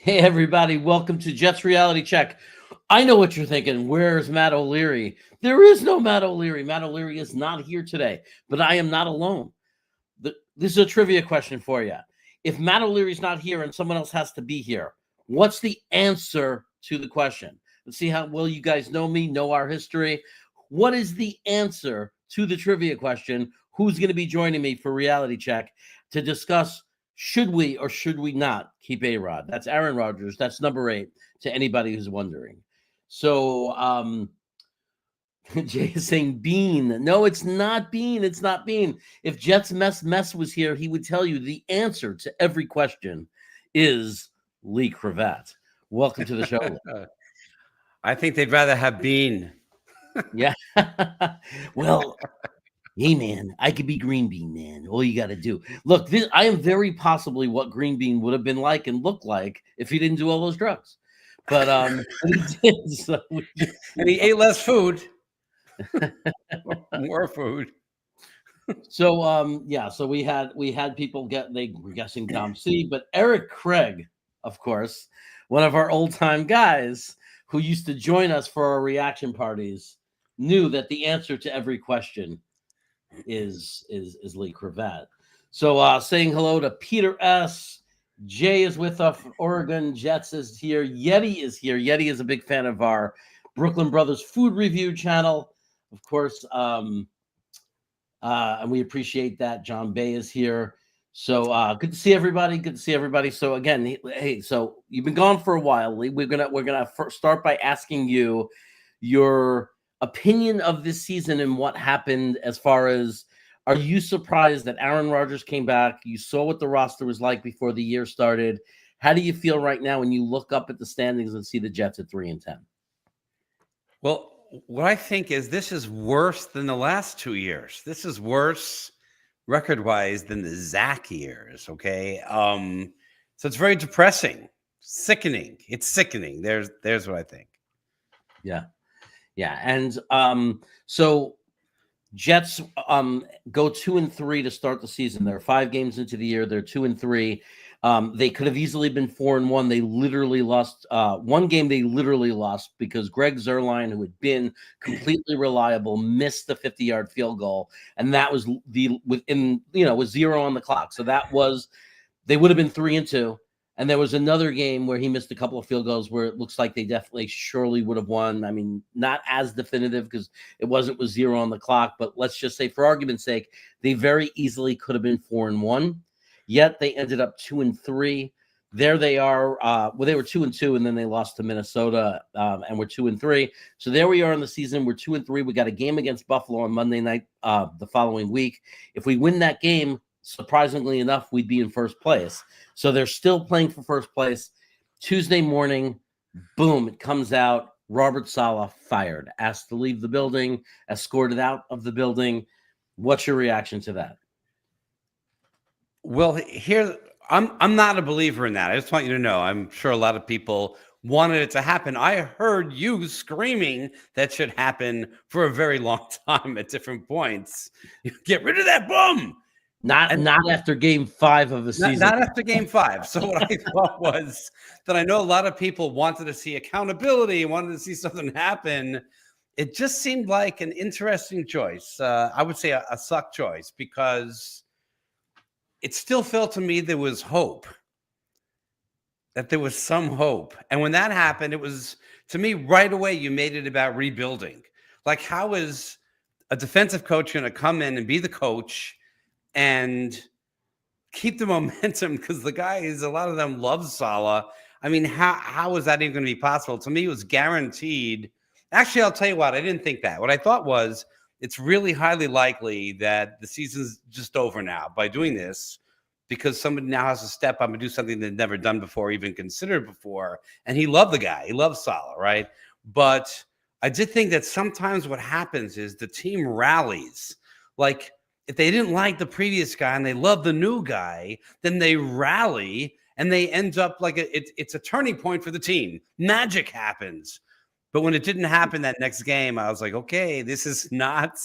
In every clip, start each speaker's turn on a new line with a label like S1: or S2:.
S1: Hey, everybody, welcome to Jets Reality Check. I know what you're thinking. Where's Matt O'Leary? There is no Matt O'Leary. Matt O'Leary is not here today, but I am not alone. This is a trivia question for you. If Matt O'Leary's not here and someone else has to be here, what's the answer to the question? Let's see how well you guys know me, know our history. What is the answer to the trivia question? Who's going to be joining me for Reality Check to discuss should we or should we not keep AROD? That's Aaron Rodgers. That's number 8 to anybody who's wondering. So Jay is saying Bean. No, it's not Bean. It's not Bean. If Jets Mess was here, he would tell you the answer to every question is Lee Cravat. Welcome to the show.
S2: I think they'd rather have Bean.
S1: Yeah. Well, hey, man, I could be Green Bean, man. All you got to do. Look, I am very possibly what Green Bean would have been like and looked like if he didn't do all those drugs. But he did. So
S2: and he ate less food. More food.
S1: So so we had people they were guessing Dom C, but Eric Craig, of course, one of our old-time guys who used to join us for our reaction parties, knew that the answer to every question is Lee Cravat. So saying hello to Peter S. Jay is with us from Oregon. Jets is here. Yeti is here. Yeti is a big fan of our Brooklyn Brothers food review channel, of course. And we appreciate that. John Bay is here. So good to see everybody. Good to see everybody. So again, hey, so you've been gone for a while, Lee. We're gonna start by asking you your opinion of this season and what happened as far as, are you surprised that Aaron Rodgers came back? You saw what the roster was like before the year started. How do you feel right now when you look up at the standings and see the Jets at 3-10?
S2: Well, what I think is this is worse than the last 2 years. This is worse record-wise than the Zach years, okay? So it's very depressing, sickening. It's sickening. There's what I think.
S1: Yeah. And so Jets go 2-3 to start the season. They're 5 games into the year. They're 2-3. They could have easily been 4-1. They literally lost one game. They literally lost because Greg Zuerlein, who had been completely reliable, missed the 50-yard field goal, and that was with 0 on the clock. So they would have been 3-2. And there was another game where he missed a couple of field goals where it looks like they surely would have won. I mean, not as definitive because it wasn't with 0 on the clock, but let's just say for argument's sake, they very easily could have been 4-1. Yet they ended up 2-3. There they are. They were 2-2, and then they lost to Minnesota, and we're 2-3. So there we are in the season. We're 2-3. We got a game against Buffalo on Monday night the following week. If we win that game, surprisingly enough, we'd be in first place. So they're still playing for first place. Tuesday morning, boom, it comes out. Robert Saleh fired, asked to leave the building, escorted out of the building. What's your reaction to that?
S2: Well, here, I'm not a believer in that. I just want you to know, I'm sure a lot of people wanted it to happen. I heard you screaming that should happen for a very long time at different points. Get rid of that bum.
S1: Not after game 5 of the season.
S2: Not after game 5. So what I thought was that I know a lot of people wanted to see accountability, wanted to see something happen. It just seemed like an interesting choice. I would say a suck choice, because it still felt to me there was hope, that there was some hope. And when that happened, it was, to me, right away, you made it about rebuilding. Like, how is a defensive coach going to come in and be the coach and keep the momentum? Because the guys, a lot of them love Saleh. I mean, how is that even going to be possible? To me, it was guaranteed. Actually, I'll tell you what, I didn't think that. What I thought was, it's really highly likely that the season's just over now by doing this, because somebody now has to step up and do something they've never done before, even considered before. And he loved the guy. He loved Saleh, right? But I did think that sometimes what happens is the team rallies. Like, if they didn't like the previous guy and they love the new guy, then they rally and they end up like it's a turning point for the team. Magic happens. But when it didn't happen that next game, I was like, okay, this is not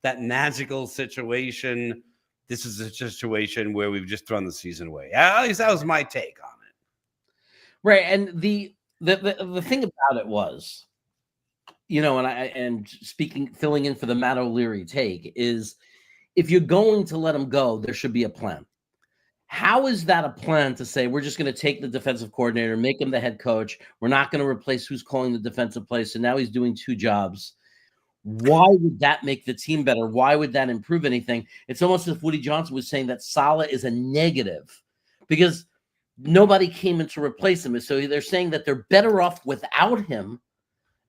S2: that magical situation. This is a situation where we've just thrown the season away. At least that was my take on it.
S1: Right. And the thing about it was, and filling in for the Matt O'Leary take is, if you're going to let him go, there should be a plan. How is that a plan to say we're just going to take the defensive coordinator, make him the head coach? We're not going to replace who's calling the defensive plays. So now he's doing two jobs. Why would that make the team better? Why would that improve anything? It's almost as if Woody Johnson was saying that Saleh is a negative because nobody came in to replace him. So they're saying that they're better off without him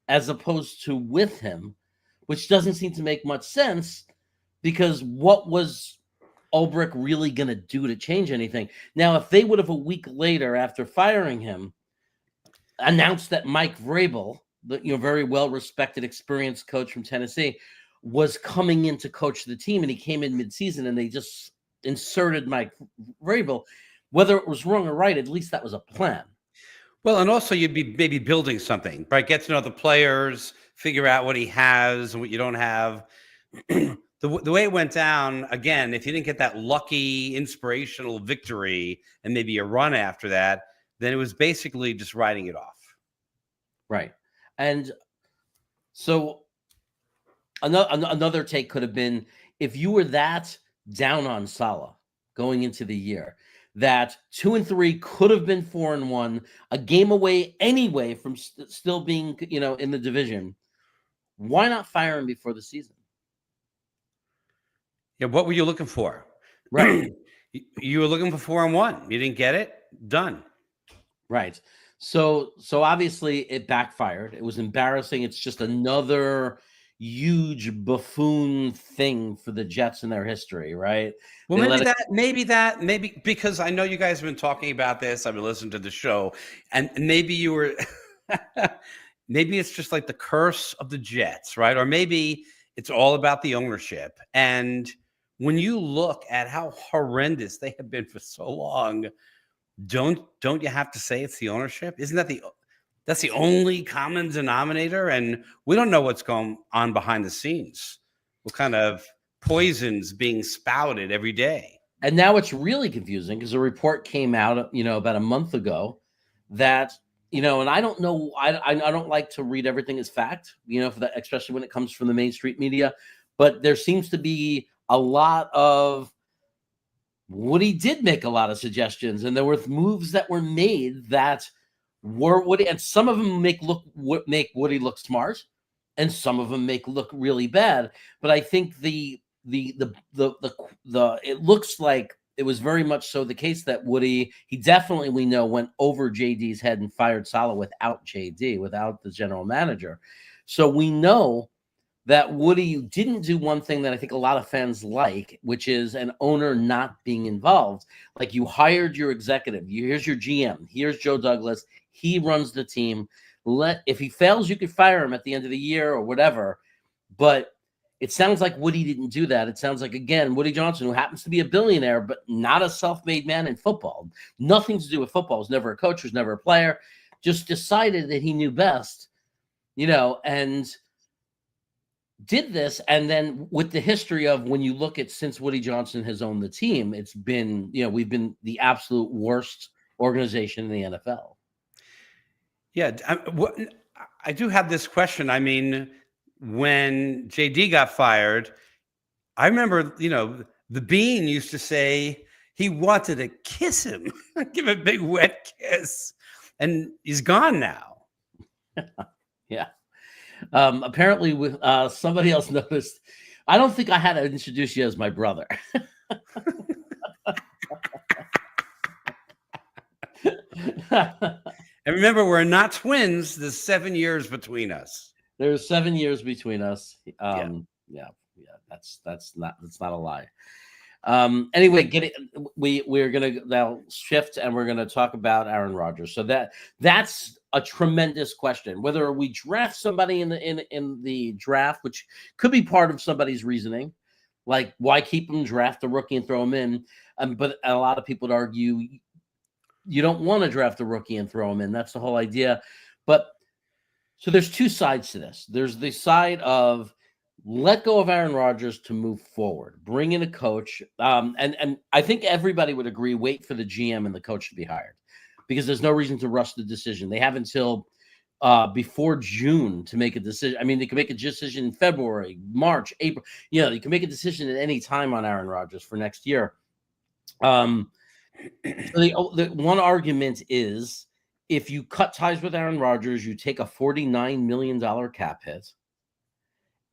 S1: as opposed to with him, which doesn't seem to make much sense, because what was Ulbrich really going to do to change anything? Now, if they would have a week later after firing him announced that Mike Vrabel, the very well-respected, experienced coach from Tennessee, was coming in to coach the team, and he came in mid-season and they just inserted Mike Vrabel, whether it was wrong or right, at least that was a plan.
S2: Well, and also you'd be maybe building something, right? Get to know the players, figure out what he has and what you don't have. The way it went down, again, if you didn't get that lucky, inspirational victory and maybe a run after that, then it was basically just writing it off.
S1: Right. And so another take could have been, if you were that down on Saleh going into the year, that 2-3 could have been 4-1, a game away anyway from still being, in the division, why not fire him before the season?
S2: Yeah, what were you looking for?
S1: Right.
S2: You were looking for 4-1. You didn't get it. Done.
S1: Right. So obviously it backfired. It was embarrassing. It's just another huge buffoon thing for the Jets in their history, right?
S2: Well, maybe because I know you guys have been talking about this. I've been listening to the show, and maybe you were, maybe it's just like the curse of the Jets, right? Or maybe it's all about the ownership. And when you look at how horrendous they have been for so long, don't you have to say it's the ownership? Isn't that that's the only common denominator? And we don't know what's going on behind the scenes. What kind of poisons being spouted every day?
S1: And now it's really confusing because a report came out, about a month ago that, and I don't know, I don't like to read everything as fact, for that, especially when it comes from the Main Street media, but there seems to be a lot of Woody did make a lot of suggestions, and there were moves that were made that were Woody, and some of them make Woody look smart, and some of them make look really bad. But I think the it looks like it was very much so the case that Woody, he definitely, we know, went over JD's head and fired Saleh without JD, without the general manager. So we know that Woody didn't do one thing that I think a lot of fans like, which is an owner not being involved. Like, you hired your executive. Here's your GM. Here's Joe Douglas. He runs the team. If he fails, you could fire him at the end of the year or whatever. But it sounds like Woody didn't do that. It sounds like, again, Woody Johnson, who happens to be a billionaire, but not a self-made man in football. Nothing to do with football. Was never a coach, was never a player. Just decided that he knew best, and did this. And then with the history of, when you look at since Woody Johnson has owned the team, it's been, we've been the absolute worst organization in the NFL.
S2: Yeah. I do have this question. I mean, when JD got fired, I remember, the Bean used to say he wanted to kiss him, give a big wet kiss, and he's gone now.
S1: Yeah. Apparently, with somebody else noticed. I don't think I had to introduce you as my brother.
S2: And remember, we're not twins. There's 7 years between us.
S1: There's 7 years between us. Yeah. That's not a lie. Anyway, we're gonna now shift, and we're gonna talk about Aaron Rodgers. So that's a tremendous question. Whether we draft somebody in the draft, which could be part of somebody's reasoning, like why keep him, draft a rookie and throw him in. But a lot of people would argue you don't want to draft a rookie and throw him in. That's the whole idea. But so there's two sides to this. There's the side of let go of Aaron Rodgers to move forward, bring in a coach. And I think everybody would agree, wait for the GM and the coach to be hired, because there's no reason to rush the decision. They have until before June to make a decision. I mean, they can make a decision in February, March, April. You know, you can make a decision at any time on Aaron Rodgers for next year. So the one argument is, if you cut ties with Aaron Rodgers, you take a $49 million cap hit,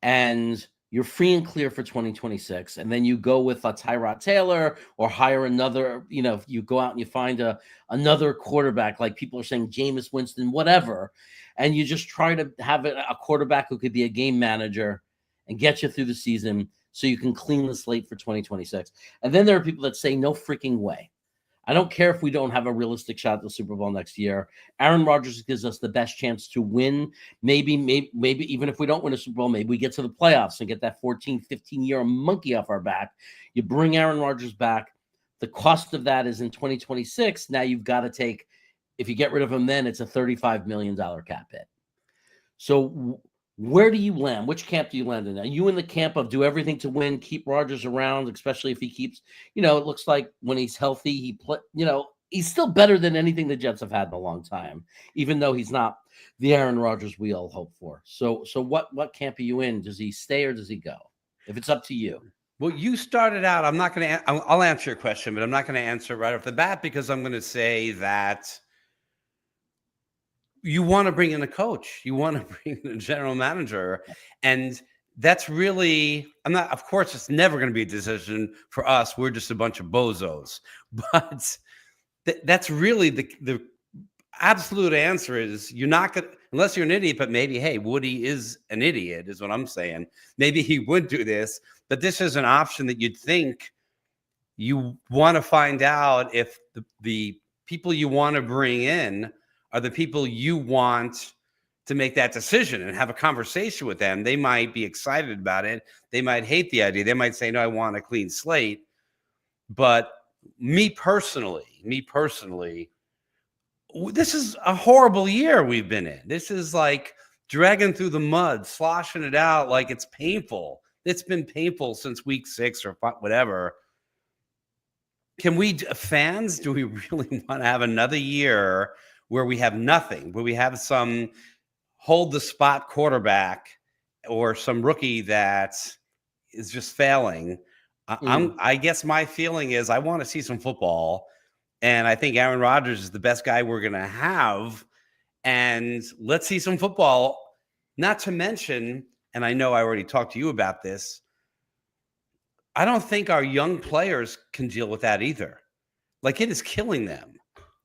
S1: and you're free and clear for 2026. And then you go with a Tyrod Taylor or hire another, you know, you go out and you find another quarterback, like people are saying, Jameis Winston, whatever. And you just try to have a quarterback who could be a game manager and get you through the season so you can clean the slate for 2026. And then there are people that say, no freaking way. I don't care if we don't have a realistic shot at the Super Bowl next year. Aaron Rodgers gives us the best chance to win. Maybe even if we don't win a Super Bowl, maybe we get to the playoffs and get that 14, 15-year monkey off our back. You bring Aaron Rodgers back. The cost of that is in 2026. Now you've got to take, if you get rid of him, then it's a $35 million cap hit. So where do you land? Which camp do you land in? Are you in the camp of do everything to win, keep Rodgers around, especially if he keeps, you know, it looks like when he's healthy, he's still better than anything the Jets have had in a long time, even though he's not the Aaron Rodgers we all hope for. So what camp are you in? Does he stay or does he go? If it's up to you.
S2: Well, you started out, I'll answer your question, but I'm not going to answer right off the bat because I'm going to say that you want to bring in a coach, you want to bring in a general manager. And that's really, of course, it's never going to be a decision for us. We're just a bunch of bozos. But that's really the absolute answer is you're not going to, unless you're an idiot, but maybe, hey, Woody is an idiot, is what I'm saying. Maybe he would do this, but this is an option that you'd think you want to find out if the people you want to bring in are the people you want to make that decision and have a conversation with them. They might be excited about it. They might hate the idea. They might say, no, I want a clean slate. But me personally, this is a horrible year we've been in. This is like dragging through the mud, sloshing it out like it's painful. It's been painful since week 6 or whatever. Can we, fans, do we really want to have another year where we have nothing, where we have some hold the spot quarterback or some rookie that is just failing? I guess my feeling is I want to see some football, and I think Aaron Rodgers is the best guy we're going to have, and let's see some football. Not to mention, and I know I already talked to you about this, I don't think our young players can deal with that either. Like, it is killing them.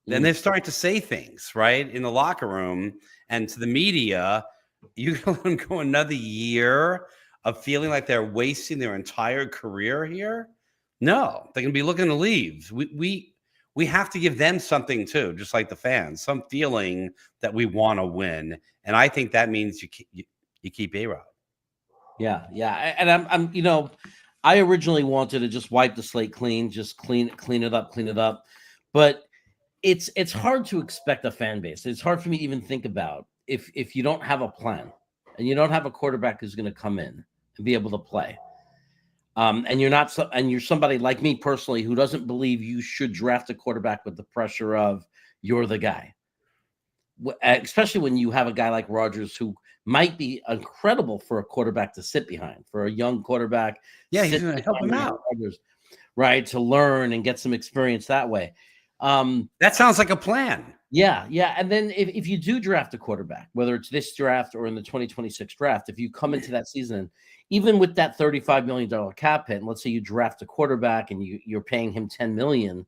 S2: Then they're starting to say things, right, in the locker room and to the media. You're going to let them go another year of feeling like they're wasting their entire career here? No, they're going to be looking to leave. We have to give them something too, just like the fans, some feeling that we want to win. And I think that means you keep AROD.
S1: Yeah. And I'm I originally wanted to just wipe the slate clean, just clean it up. But it's hard to expect a fan base. It's hard for me to even think about if you don't have a plan and you don't have a quarterback who's going to come in and be able to play. And you're somebody like me personally who doesn't believe you should draft a quarterback with the pressure of you're the guy, especially when you have a guy like Rodgers who might be incredible for a quarterback to sit behind, for a young quarterback.
S2: Yeah, he's going to help him out,
S1: Rodgers, right, to learn and get some experience that way.
S2: That sounds like a plan.
S1: Yeah. And then if you do draft a quarterback, whether it's this draft or in the 2026 draft, if you come into that season, even with that $35 million cap hit, and let's say you draft a quarterback and you're paying him $10 million,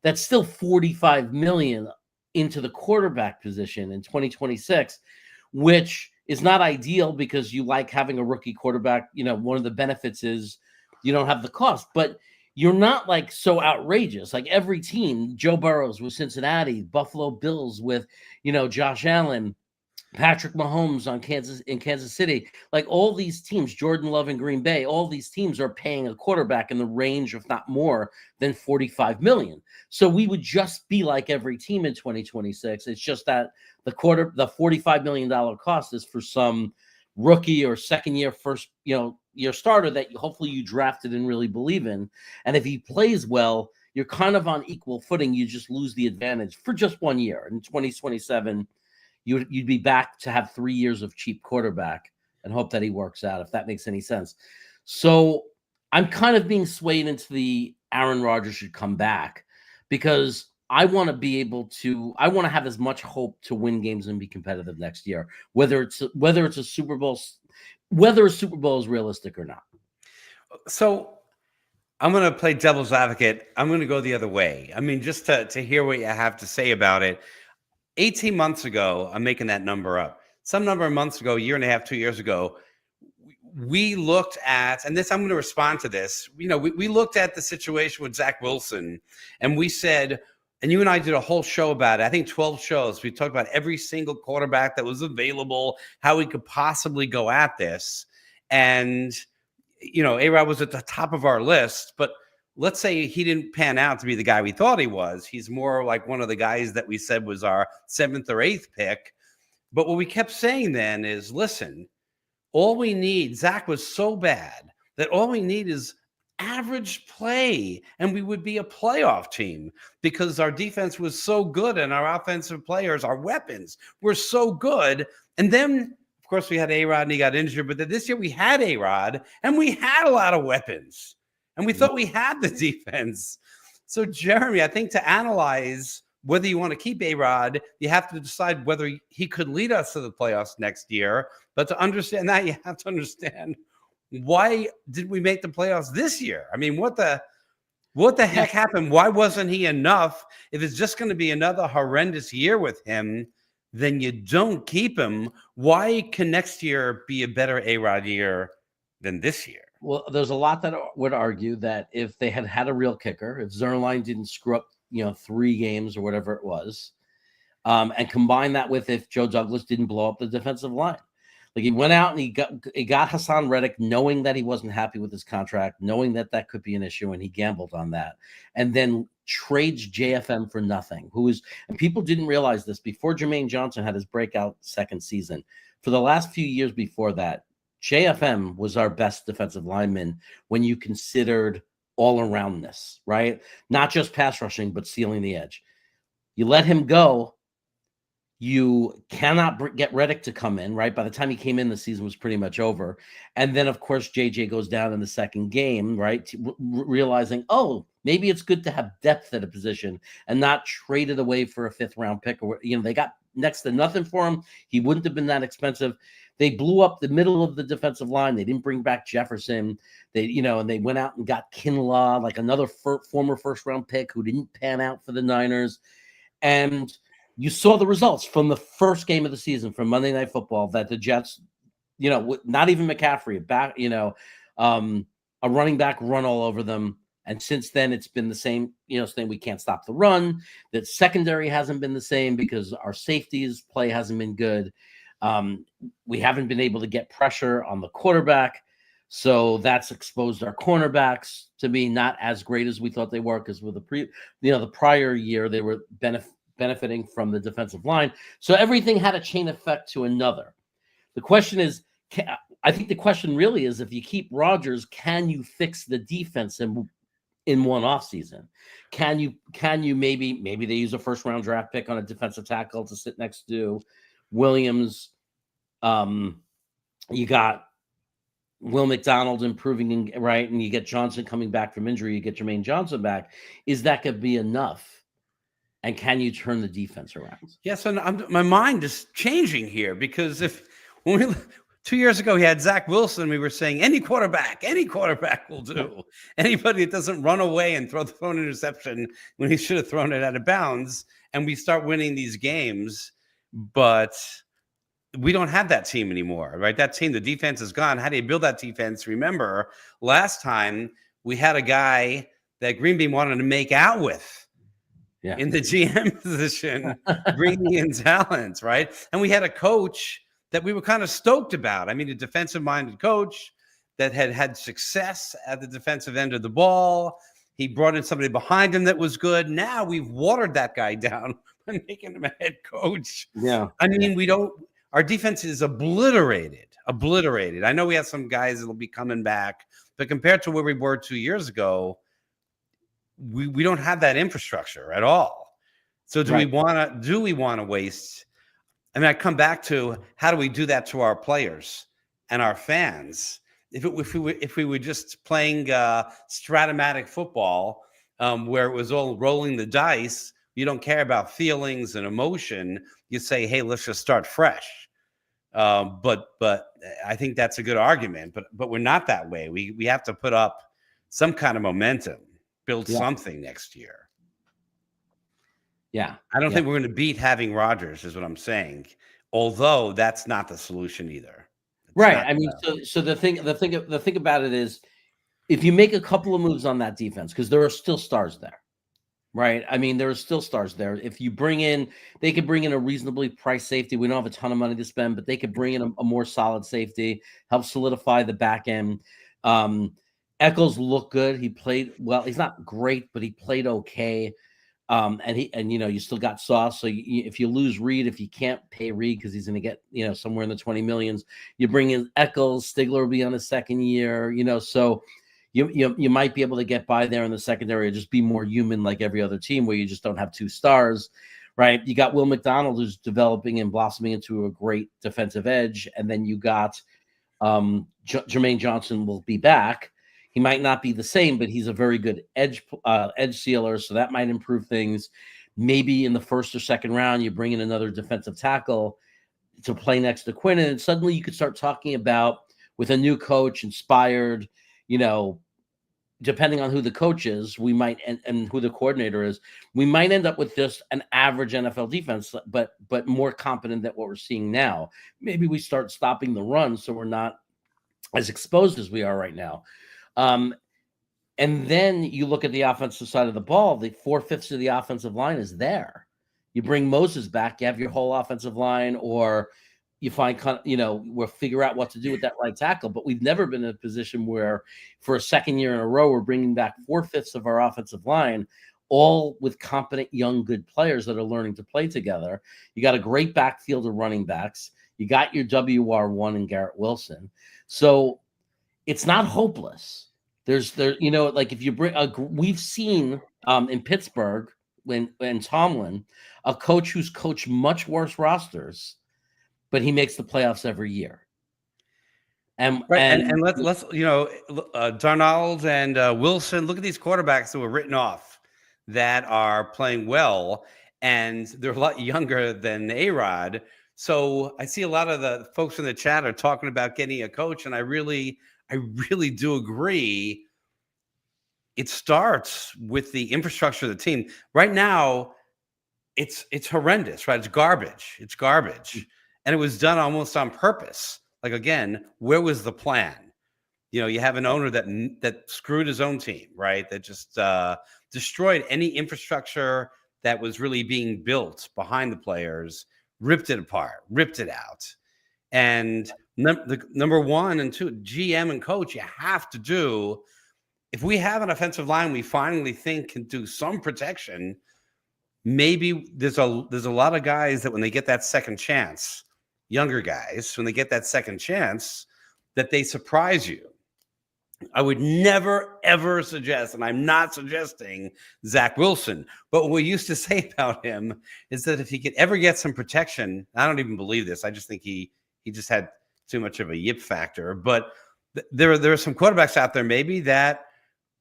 S1: that's still $45 million into the quarterback position in 2026, which is not ideal because you like having a rookie quarterback. One of the benefits is you don't have the cost, but you're not like so outrageous. Like every team, Joe Burrows with Cincinnati, Buffalo Bills with, Josh Allen, Patrick Mahomes in Kansas City, like all these teams, Jordan Love in Green Bay, all these teams are paying a quarterback in the range, if not more than $45 million. So we would just be like every team in 2026. It's just that the $45 million cost is for some rookie or second year, your starter that hopefully you drafted and really believe in. And if he plays well, you're kind of on equal footing. You just lose the advantage for just 1 year. In 2027, you'd be back to have 3 years of cheap quarterback and hope that he works out, if that makes any sense. So I'm kind of being swayed into the Aaron Rodgers should come back, because I want to have as much hope to win games and be competitive next year, whether it's a Super Bowl, whether a Super Bowl is realistic or not.
S2: So I'm going to play devil's advocate. I'm going to go the other way. I mean, just to hear what you have to say about it. 18 months ago, I'm making that number up. Some number of months ago, 1.5 2 years ago, we looked at, and this, I'm going to respond to this. We looked at the situation with Zach Wilson, and we said, and you and I did a whole show about it. I think 12 shows. We talked about every single quarterback that was available, how we could possibly go at this. And, A-Rod was at the top of our list, but let's say he didn't pan out to be the guy we thought he was. He's more like one of the guys that we said was our 7th or 8th pick. But what we kept saying then is, listen, all we need, Zach was so bad that all we need is average play, and we would be a playoff team, because our defense was so good and our offensive players, our weapons, were so good. And then, of course, we had A-Rod and he got injured. But this year we had A-Rod and we had a lot of weapons. And we thought we had the defense. So, Jeremy, I think to analyze whether you want to keep A-Rod, you have to decide whether he could lead us to the playoffs next year. But to understand that, you have to understand, why did we make the playoffs this year? I mean, what the heck happened? Why wasn't he enough? If it's just going to be another horrendous year with him, then you don't keep him. Why can next year be a better A-Rod year than this year?
S1: Well, there's a lot that would argue that if they had a real kicker, if Zerline didn't screw up, 3 games or whatever it was, and combine that with if Joe Douglas didn't blow up the defensive line. Like, he went out and he got Hassan Reddick, knowing that he wasn't happy with his contract, knowing that could be an issue, and he gambled on that, and then trades JFM for nothing. And people didn't realize this before Jermaine Johnson had his breakout second season. For the last few years before that, JFM was our best defensive lineman when you considered all-aroundness, right? Not just pass rushing, but sealing the edge. You let him go, you cannot get Reddick to come in, right? By the time he came in, the season was pretty much over. And then, of course, JJ goes down in the second game, right? Realizing, maybe it's good to have depth at a position and not trade it away for a 5th-round pick. Or, they got next to nothing for him. He wouldn't have been that expensive. They blew up the middle of the defensive line. They didn't bring back Jefferson. And they went out and got Kinlaw, like another former 1st-round pick who didn't pan out for the Niners. And you saw the results from the first game of the season, from Monday Night Football, that the Jets, not even McCaffrey, a running back run all over them. And since then, it's been the same, saying we can't stop the run. That secondary hasn't been the same because our safeties play hasn't been good. We haven't been able to get pressure on the quarterback. So that's exposed our cornerbacks to be not as great as we thought they were, because with the prior year, they were benefiting from the defensive line. So everything had a chain effect to another. The question is, I think the question really is, if you keep Rodgers, can you fix the defense in one offseason? Can you maybe they use a 1st-round draft pick on a defensive tackle to sit next to Williams? You got Will McDonald improving, right? And you get Johnson coming back from injury. You get Jermaine Johnson back. Is that going to be enough? And can you turn the defense around?
S2: Yes, and my mind is changing here, because when we 2 years ago he had Zach Wilson, we were saying any quarterback will do. Anybody that doesn't run away and throw an interception when he should have thrown it out of bounds, and we start winning these games. But we don't have that team anymore, right? That team, the defense is gone. How do you build that defense? Remember, last time we had a guy that Green Bay wanted to make out with. Yeah. In the GM position, bringing in talent, right? And we had a coach that we were kind of stoked about. I mean, a defensive-minded coach that had success at the defensive end of the ball. He brought in somebody behind him that was good. Now we've watered that guy down by making him a head coach.
S1: Yeah.
S2: I mean, our defense is obliterated. I know we have some guys that will be coming back, but compared to where we were 2 years ago, we don't have that infrastructure at all. So do we want to waste? I mean, I come back to, how do we do that to our players and our fans? If we were just playing Stratomatic football, where it was all rolling the dice, you don't care about feelings and emotion. You say, hey, let's just start fresh. But I think that's a good argument. But we're not that way. We have to put up some kind of momentum, build something next year.
S1: Yeah.
S2: I don't think we're going to beat having Rodgers, is what I'm saying. Although that's not the solution either.
S1: Right. I mean, so the thing about it is, if you make a couple of moves on that defense, because there are still stars there, right? I mean, there are still stars there. If you they could bring in a reasonably priced safety. We don't have a ton of money to spend, but they could bring in a more solid safety, help solidify the back end. Echols looked good. He played well. He's not great, but he played okay. And you still got Sauce. So if you lose Reed, if you can't pay Reed because he's going to get somewhere in the 20 millions, you bring in Echols. Stigler will be on his second year. So you might be able to get by there in the secondary, or just be more human like every other team where you just don't have two stars, right? You got Will McDonald, who's developing and blossoming into a great defensive edge, and then you got Jermaine Johnson will be back. He might not be the same, but he's a very good edge sealer, so that might improve things. Maybe in the first or second round, you bring in another defensive tackle to play next to Quinn, and suddenly you could start talking about, with a new coach, inspired, depending on who the coach is, we might and who the coordinator is, we might end up with just an average NFL defense, but more competent than what we're seeing now. Maybe we start stopping the run, so we're not as exposed as we are right now. And then you look at the offensive side of the ball, the 4/5 of the offensive line is there. You bring Moses back, you have your whole offensive line, or you find, we'll figure out what to do with that right tackle. But we've never been in a position where for a second year in a row, we're bringing back 4/5 of our offensive line, all with competent, young, good players that are learning to play together. You got a great backfield of running backs. You got your WR1 and Garrett Wilson. So it's not hopeless. Like if you bring we've seen in Pittsburgh when Tomlin, a coach who's coached much worse rosters, but he makes the playoffs every year. And
S2: let's Darnold and Wilson, look at these quarterbacks that were written off that are playing well, and they're a lot younger than AROD. So I see a lot of the folks in the chat are talking about getting a coach, and I really do agree. It starts with the infrastructure of the team. Right now, it's horrendous, right? It's garbage. And it was done almost on purpose. Like, again, where was the plan? You have an owner that screwed his own team, right? That just destroyed any infrastructure that was really being built behind the players, ripped it apart, ripped it out. And the number one and two, GM and coach, you have to do. If we have an offensive line we finally think can do some protection, maybe there's a lot of guys that when they get that second chance, younger guys, when they get that second chance, that they surprise you. I would never, ever suggest, and I'm not suggesting Zach Wilson, but what we used to say about him is that if he could ever get some protection, I don't even believe this. I just think he just had too much of a yip factor. But there are some quarterbacks out there maybe that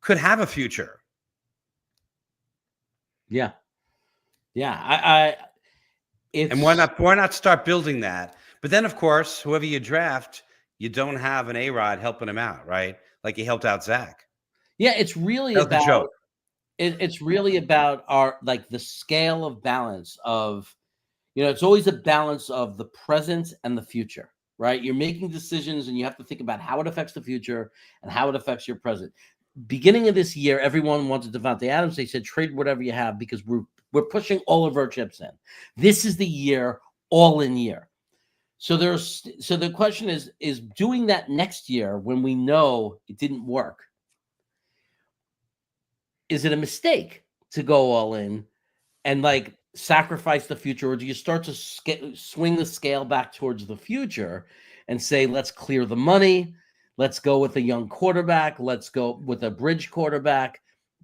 S2: could have a future.
S1: Yeah.
S2: And why not start building that? But then, of course, whoever you draft, you don't have an AROD helping him out, right? Like he helped out Zach.
S1: Yeah, it's really about it's really about the scale of balance of, it's always a balance of the present and the future, right? You're making decisions and you have to think about how it affects the future and how it affects your present. Beginning of this year, everyone wanted Devontae Adams. They said, trade whatever you have because we're pushing all of our chips in. This is the year, all in year. So the question is doing that next year when we know it didn't work. Is it a mistake to go all in and sacrifice the future, or do you start to swing the scale back towards the future and say, let's clear the money, let's go with a young quarterback, let's go with a bridge quarterback,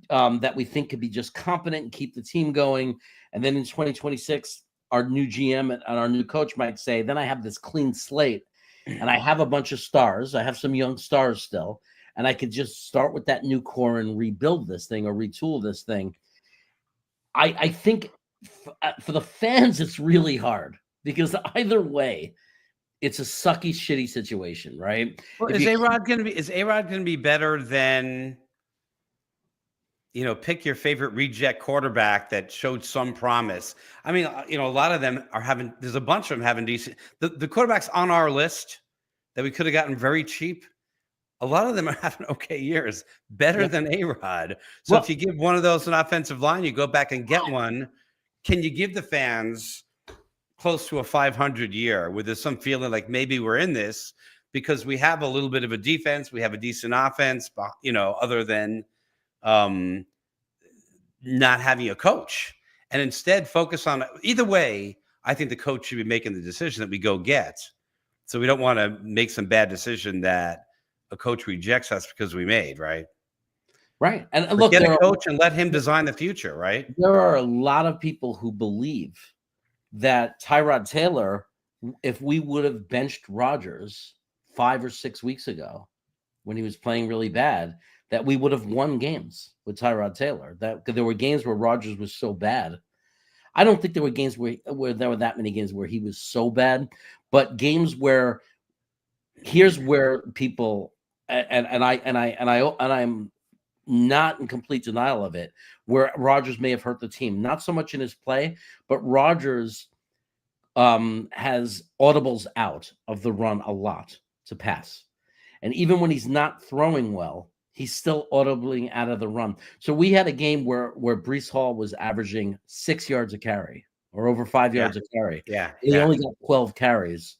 S1: that we think could be just competent and keep the team going. And then in 2026, our new GM and our new coach might say, then I have this clean slate and I have a bunch of stars. I have some young stars still, and I could just start with that new core and rebuild this thing or retool this thing. I think for the fans, it's really hard because either way, it's a sucky, shitty situation, right?
S2: Well,
S1: If
S2: is
S1: you
S2: A-Rod going to be better than, pick your favorite reject quarterback that showed some promise? I mean, a lot of them there's a bunch of them having decent, the quarterbacks on our list that we could have gotten very cheap. A lot of them are having okay years, better than A-Rod. So
S1: well,
S2: if you give one of those an offensive line, you go back and get one. Can you give the fans close to a 500 year where there's some feeling like maybe we're in this because we have a little bit of a defense, we have a decent offense, other than not having a coach, and instead focus on either way. I think the coach should be making the decision that we go get. So we don't want to make some bad decision that a coach rejects us because we made, right?
S1: Right. And
S2: But
S1: look,
S2: get a coach and let him design the future, right?
S1: there are a lot of people who believe that Tyrod Taylor, if we would have benched Rodgers 5 or 6 weeks ago when he was playing really bad, that we would have won games with Tyrod Taylor. That there were games where Rodgers was so bad. I don't think there were games where there were that many games where he was so bad, but games where here's where people and I'm not in complete denial of it, where Rodgers may have hurt the team, not so much in his play, but Rodgers has audibles out of the run a lot to pass. And even when he's not throwing well, he's still audibling out of the run. So we had a game where Breece Hall was averaging 6 yards a carry or over 5 yards a carry.
S2: Yeah.
S1: He only got 12 carries.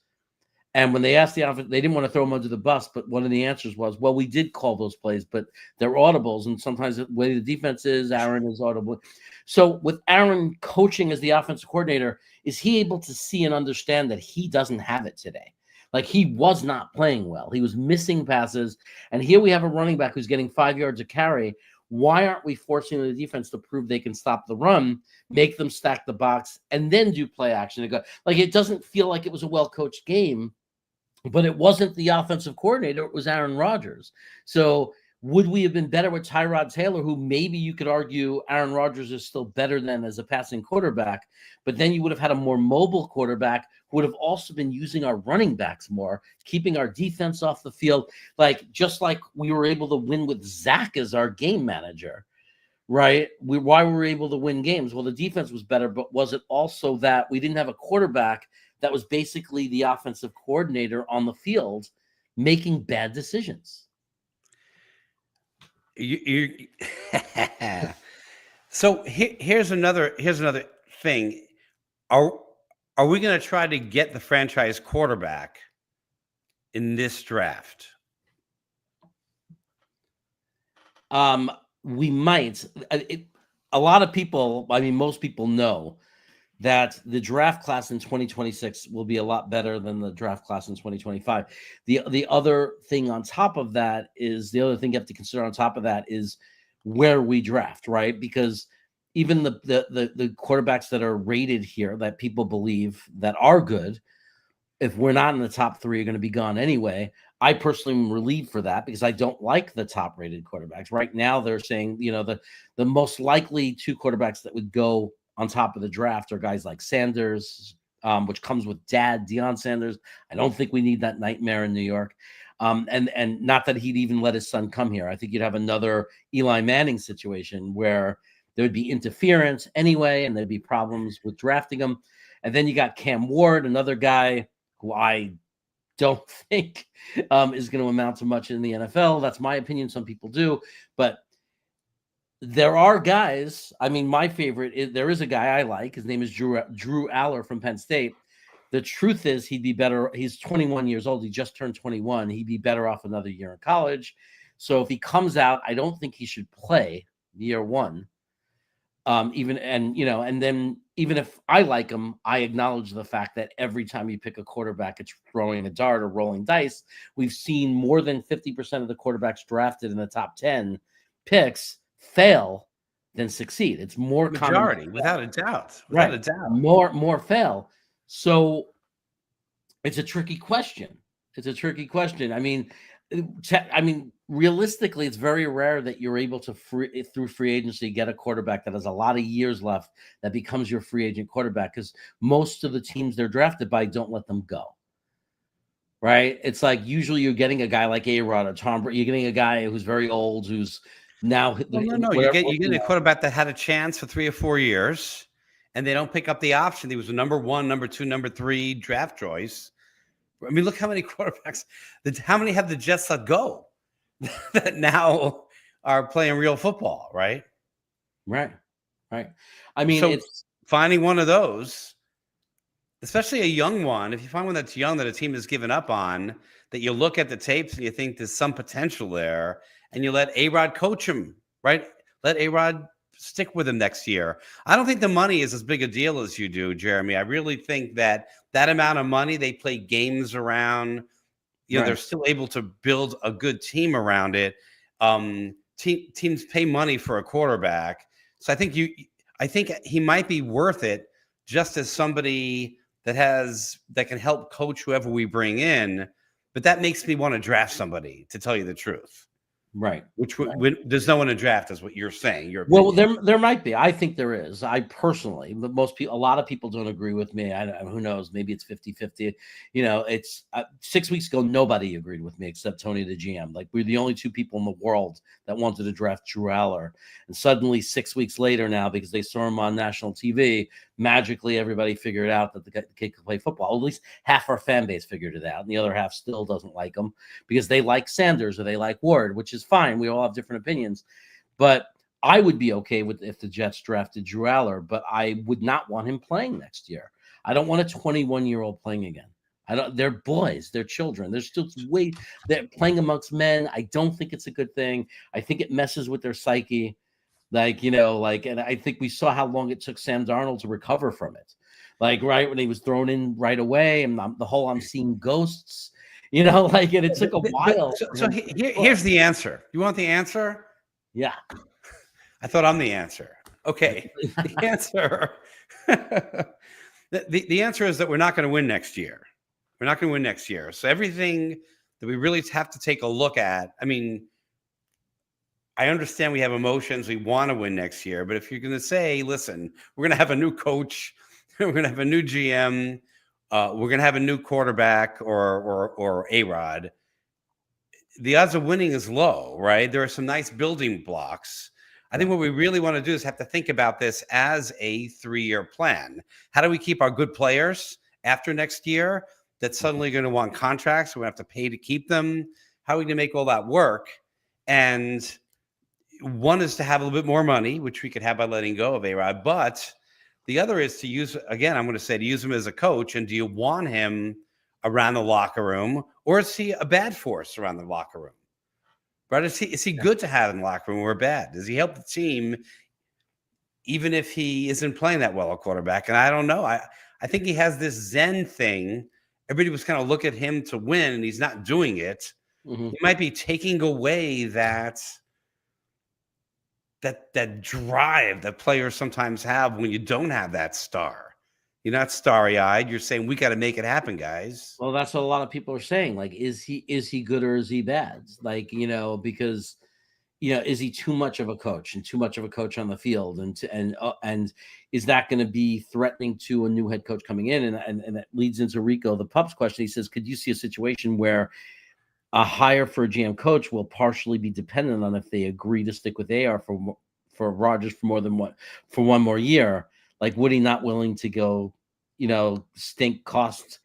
S1: And when they asked the offense, they didn't want to throw him under the bus, but one of the answers was, well, we did call those plays, but they're audibles. And sometimes the way the defense is, Aaron is audible. So with Aaron coaching as the offensive coordinator, is he able to see and understand that he doesn't have it today? Like, he was not playing well. He was missing passes. And here we have a running back who's getting 5 yards a carry. Why aren't we forcing the defense to prove they can stop the run, make them stack the box, and then do play action? And go, like, it doesn't feel like it was a well-coached game. But it wasn't the offensive coordinator. It was Aaron Rodgers. So would we have been better with Tyrod Taylor, who maybe you could argue Aaron Rodgers is still better than as a passing quarterback, but then you would have had a more mobile quarterback who would have also been using our running backs more, keeping our defense off the field, just like we were able to win with Zach as our game manager, right? Why were we able to win games? Well, the defense was better, but was it also that we didn't have a quarterback that was basically the offensive coordinator on the field making bad decisions?
S2: So here's another thing. Are we going to try to get the franchise quarterback in this draft?
S1: We might. A lot of people, I mean, most people know that the draft class in 2026 will be a lot better than the draft class in 2025. The other thing on top of that is the other thing you have to consider on top of that is where we draft, right? Because even the quarterbacks that are rated here that people believe that are good, if we're not in the top 3, are going to be gone anyway. I personally am relieved for that because I don't like the top rated quarterbacks. Right now, they're saying, the most likely 2 quarterbacks that would go on top of the draft are guys like Sanders, which comes with dad, Deion Sanders. I don't think we need that nightmare in New York. And not that he'd even let his son come here. I think you'd have another Eli Manning situation where there would be interference anyway, and there'd be problems with drafting him. And then you got Cam Ward, another guy who I don't think is going to amount to much in the NFL. That's my opinion. Some people do, but there are guys. I mean, my favorite there is a guy I like. His name is Drew Aller from Penn State. The truth is, he'd be better. He's 21 years old. He just turned 21. He'd be better off another year in college. So if he comes out, I don't think he should play year 1. And then even if I like him, I acknowledge the fact that every time you pick a quarterback, it's throwing a dart or rolling dice. We've seen more than 50% of the quarterbacks drafted in the top 10 picks fail than succeed. It's more
S2: Majority,
S1: common,
S2: without a doubt. Without
S1: right?
S2: a doubt.
S1: More fail. So it's a tricky question. It's a tricky question. I mean, realistically, it's very rare that you're able to through free agency get a quarterback that has a lot of years left that becomes your free agent quarterback, because most of the teams they're drafted by don't let them go. Right? It's like usually you're getting a guy like AROD or Tom Brady. You're getting a guy who's very old, who's now
S2: No. You get a quarterback that had a chance for 3 or 4 years, and they don't pick up the option. He was a number 1, number 2, number 3 draft choice. I mean, look how many quarterbacks. How many have the Jets let go that now are playing real football? Right.
S1: Right. I mean,
S2: so
S1: it's
S2: finding one of those, especially a young one. If you find one that's young that a team has given up on, that you look at the tapes and you think there's some potential there, and you let AROD coach him, right? Let AROD stick with him next year. I don't think the money is as big a deal as you do, Jeremy. I really think that amount of money, they play games around, you know,
S1: right.
S2: They're still able to build a good team around it. Teams pay money for a quarterback. So I think he might be worth it, just as somebody that can help coach whoever we bring in. But that makes me want to draft somebody, to tell you the truth.
S1: Right.
S2: There's no one to draft, is what you're saying.
S1: Well, there might be. I think there is. I personally, but a lot of people don't agree with me. Who knows? Maybe it's 50-50. You know, it's 6 weeks ago, nobody agreed with me except Tony, the GM. Like, we're the only two people in the world that wanted to draft Drew Aller. And suddenly 6 weeks later now, because they saw him on national TV, magically everybody figured out that the kid could play football. At least half our fan base figured it out. And the other half still doesn't like him because they like Sanders or they like Ward, which is fine. We all have different opinions. But I would be okay with if the Jets drafted Drew Aller, but I would not want him playing next year. I don't want a 21-year-old playing again. They're boys, they're children. They're playing amongst men. I don't think it's a good thing. I think it messes with their psyche. And I think we saw how long it took Sam Darnold to recover from it. Like, right when he was thrown in right away, and I'm seeing ghosts, and it took a while.
S2: So here's the answer. You want the answer?
S1: Yeah.
S2: I thought I'm the answer. Okay. The answer. The answer is that we're not going to win next year. We're not going to win next year. So everything that we really have to take a look at, I mean, I understand we have emotions. We want to win next year. But if you're going to say, listen, we're going to have a new coach, we're going to have a new GM, we're going to have a new quarterback or AROD, the odds of winning is low, right? There are some nice building blocks. I think what we really want to do is have to think about this as a 3-year plan. How do we keep our good players after next year that's suddenly going to want contracts? We're going to have to pay to keep them. How are we going to make all that work? And one is to have a little bit more money, which we could have by letting go of AROD. But the other is to use him as a coach. And do you want him around the locker room, or is he a bad force around the locker room? Right? Is he good to have in the locker room or bad? Does he help the team even if he isn't playing that well, a quarterback? And I don't know. I think he has this Zen thing. Everybody was kind of look at him to win, and he's not doing it. Mm-hmm. He might be taking away that drive that players sometimes have when you don't have that star. You're not starry-eyed. You're saying, we got to make it happen, guys.
S1: Well, that's what a lot of people are saying. Like, is he good or is he bad? Like, because, is he too much of a coach and too much of a coach on the field? And is that going to be threatening to a new head coach coming in? And that leads into Rico, the Pup's question. He says, could you see a situation where a hire for a GM coach will partially be dependent on if they agree to stick with AR for Rodgers for one more year? Like, Woody not willing to go, stink cost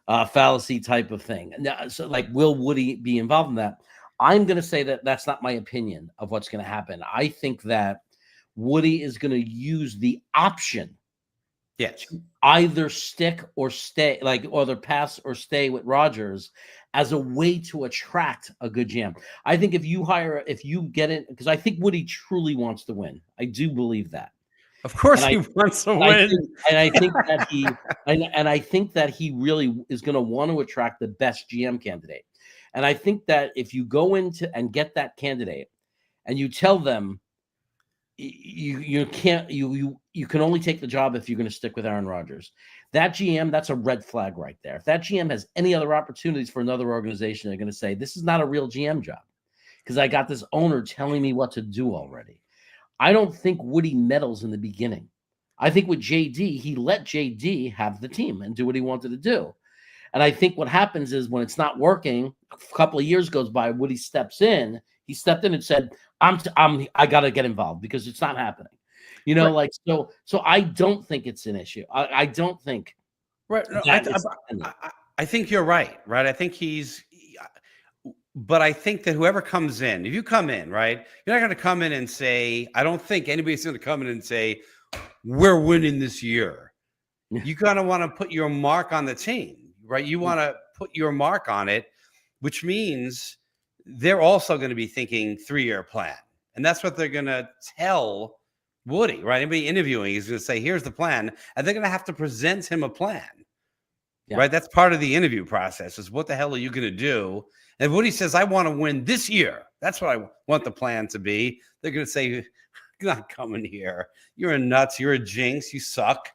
S1: fallacy type of thing. So, like, will Woody be involved in that? I'm going to say that that's not my opinion of what's going to happen. I think that Woody is going to use the option,
S2: yes,
S1: to either stick or stay, either pass or stay with Rodgers as a way to attract a good GM. I think if you get it, because I think Woody truly wants to win. I do believe that.
S2: Of course, he wants to win,
S1: I think that he really is going to want to attract the best GM candidate. And I think that if you go into and get that candidate, and you tell them, you can't you can only take the job if you're going to stick with Aaron Rodgers. That GM, that's a red flag right there. If that GM has any other opportunities for another organization, they're going to say this is not a real GM job because I got this owner telling me what to do already. I don't think Woody meddles in the beginning. I think with JD, he let JD have the team and do what he wanted to do. And I think what happens is when it's not working, a couple of years goes by, Woody steps in. He stepped in and said, I got to get involved because it's not happening. You know,
S2: Right.
S1: like so I don't think it's an issue. I don't think
S2: Right. No, I think you're right. Right. I think but I think that whoever comes in, if you come in, right, you're not going to come in and say, I don't think anybody's going to come in and say, we're winning this year. You kind of want to put your mark on the team, right? You want to put your mark on it, which means they're also going to be thinking 3-year plan. And that's what they're going to tell Woody, right? Anybody interviewing is going to say, here's the plan. And they're going to have to present him a plan, right? That's part of the interview process is what the hell are you going to do? And Woody says, I want to win this year. That's what I want the plan to be. They're going to say, you're not coming here. You're a nuts. You're a jinx. You suck.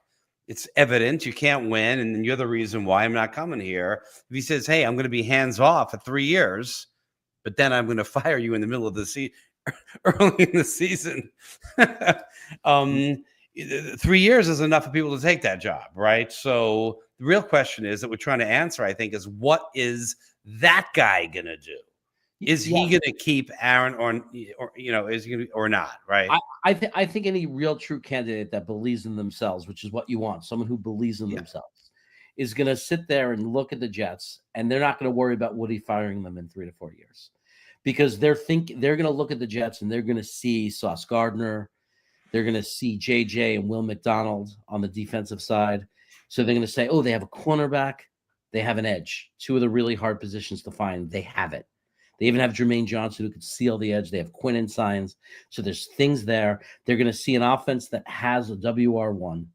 S2: It's evident you can't win. And you're the reason why I'm not coming here. If he says, hey, I'm going to be hands off for 3 years, but then I'm going to fire you in the middle of the season, early in the season. 3 years is enough for people to take that job, right? So the real question is that we're trying to answer, I think, is what is that guy going to do? Is he going to keep Aaron or is he gonna, or not, right?
S1: I think any real true candidate that believes in themselves, which is what you want, someone who believes in themselves, is going to sit there and look at the Jets, and they're not going to worry about Woody firing them in 3 to 4 years, because they're going to look at the Jets and they're going to see Sauce Gardner, they're going to see JJ and Will McDonald on the defensive side, so they're going to say, oh, they have a cornerback, they have an edge, 2 of the really hard positions to find, they have it. They even have Jermaine Johnson who could seal the edge. They have Quinn and Signs. So there's things there. They're going to see an offense that has a WR1,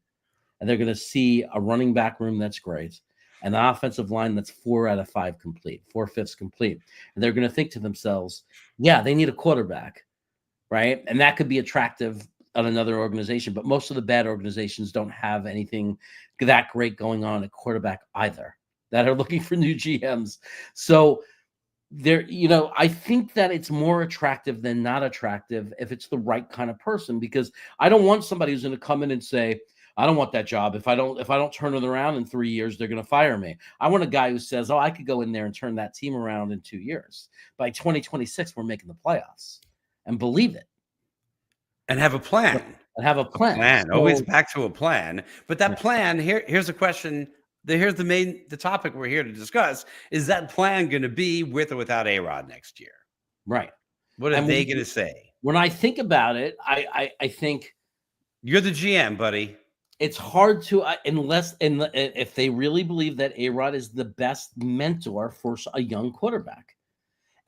S1: and they're going to see a running back room that's great, and an offensive line that's 4 out of 5 complete, 4/5 complete. And they're going to think to themselves, yeah, they need a quarterback, right? And that could be attractive on another organization, but most of the bad organizations don't have anything that great going on at quarterback either, that are looking for new GMs. So there, I think that it's more attractive than not attractive if it's the right kind of person, because I don't want somebody who's going to come in and say, I don't want that job. If I don't turn it around in 3 years, they're going to fire me. I want a guy who says, oh, I could go in there and turn that team around in 2 years. By 2026, we're making the playoffs, and believe it.
S2: And have a plan.
S1: And have a plan.
S2: Always back to a plan. But that plan, here's a question. Here's the topic we're here to discuss. Is that plan going to be with or without AROD next year?
S1: Right.
S2: What are they going to say?
S1: When I think about it, I think
S2: you're the GM, buddy.
S1: It's hard to if they really believe that AROD is the best mentor for a young quarterback,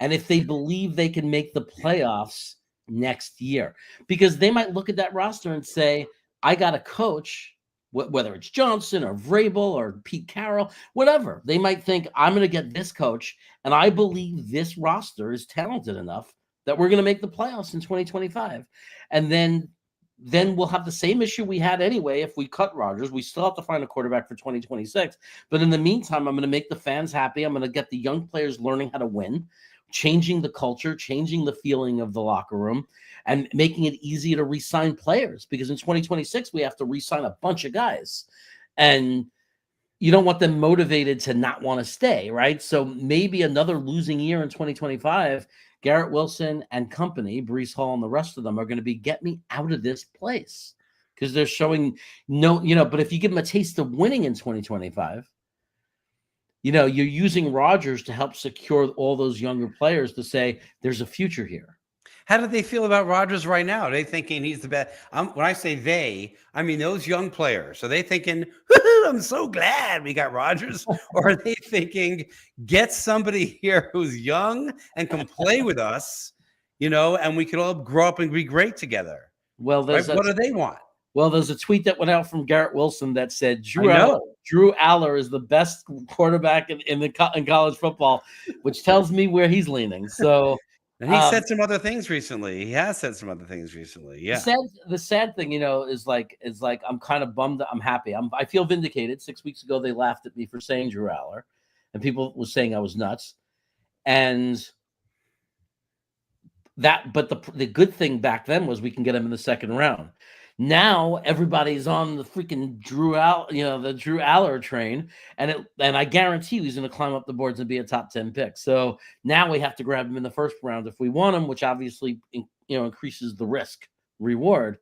S1: and if they believe they can make the playoffs next year, because they might look at that roster and say, I got a coach. Whether it's Johnson or Vrabel or Pete Carroll, whatever, they might think, I'm going to get this coach, and I believe this roster is talented enough that we're going to make the playoffs in 2025. And then we'll have the same issue we had anyway. If we cut Rodgers, we still have to find a quarterback for 2026. But in the meantime, I'm going to make the fans happy. I'm going to get the young players learning how to win, changing the culture, changing the feeling of the locker room, and making it easy to re-sign players, because in 2026, we have to re-sign a bunch of guys. And you don't want them motivated to not want to stay, right? So maybe another losing year in 2025, Garrett Wilson and company, Breece Hall and the rest of them, are going to be, get me out of this place, because they're showing but if you give them a taste of winning in 2025, you're using Rodgers to help secure all those younger players to say there's a future here.
S2: How do they feel about Rodgers right now? Are they thinking he's the best? When I say they, I mean those young players. Are they thinking, I'm so glad we got Rodgers? Or are they thinking, get somebody here who's young and can play with us, and we can all grow up and be great together?
S1: Well,
S2: what do they want?
S1: Well, there's a tweet that went out from Garrett Wilson that said Drew Aller is the best quarterback in college football, which tells me where he's leaning. So
S2: And he said some other things recently. He has said some other things recently. Yeah.
S1: The sad thing, is like I'm kind of bummed. I'm happy. I feel vindicated. 6 weeks ago, they laughed at me for saying Drew Aller, and people were saying I was nuts. And but the good thing back then was we can get him in the second round. Now everybody's on the freaking the Drew Aller train, and I guarantee he's going to climb up the boards and be a top 10 pick. So now we have to grab him in the first round if we want him, which obviously increases the risk reward